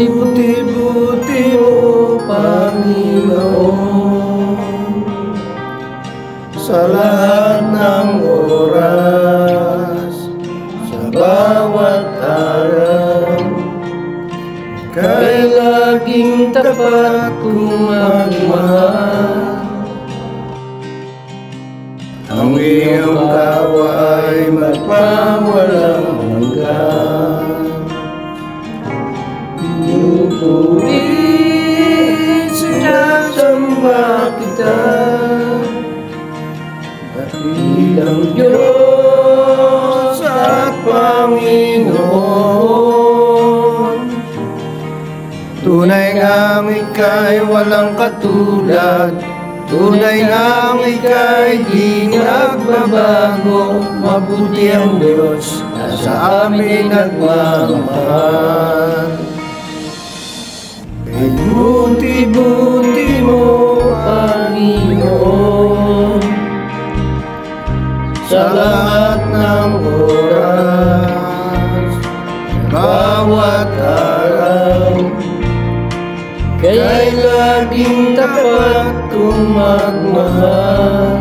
Buti-buti mo, Panginoon, sa lahat ng oras, sa bawat araw, kay laging tapat kong magmahal. Ang iyong kawa ay magpawalang hanggan. Pinupulit, sinasamba kita, dakilang Diyos at Panginoon. Tunay ngang ika'y walang katulad, tunay ngang ika'y di nagbabago. Mabuti ang Diyos na sa amin nagmamahal. Buti-buti mo, Panginoon, sa lahat ng oras, bawat araw, kay laging tapat kong magmahal.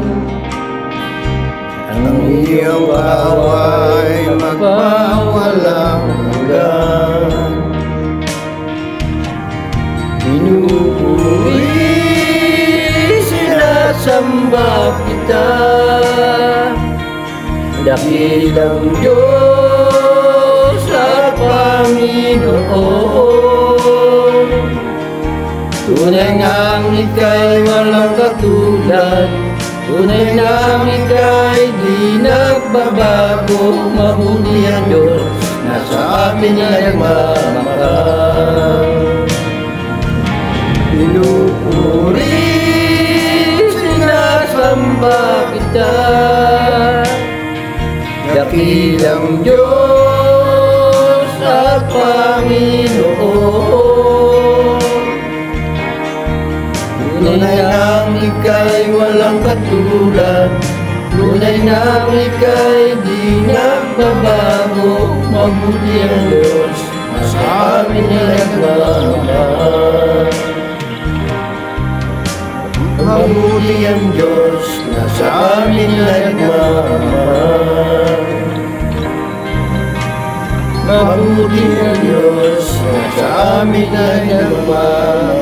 Ang iyong awa ay magpawalang hanggan. Pinupuri, sinasamba kita, dakilang Diyos at Panginoon. Tunay ngang ika'y walang katulad, tunay ngang ika'y di nagbabago. Mabuti ang Diyos na sa amin nagmamahal. Pinupuri, sinasamba kita, dakilang Diyos at Panginoon. Tunay ngang ika'y walang katulad, tunay ngang ika'y di nagbabago. Mabuti ang Diyos na sa amin nagmamahal. Mabuti ang Diyos na sa amin nagmamahal. Mabuti ang Diyos na sa amin nagmamahal.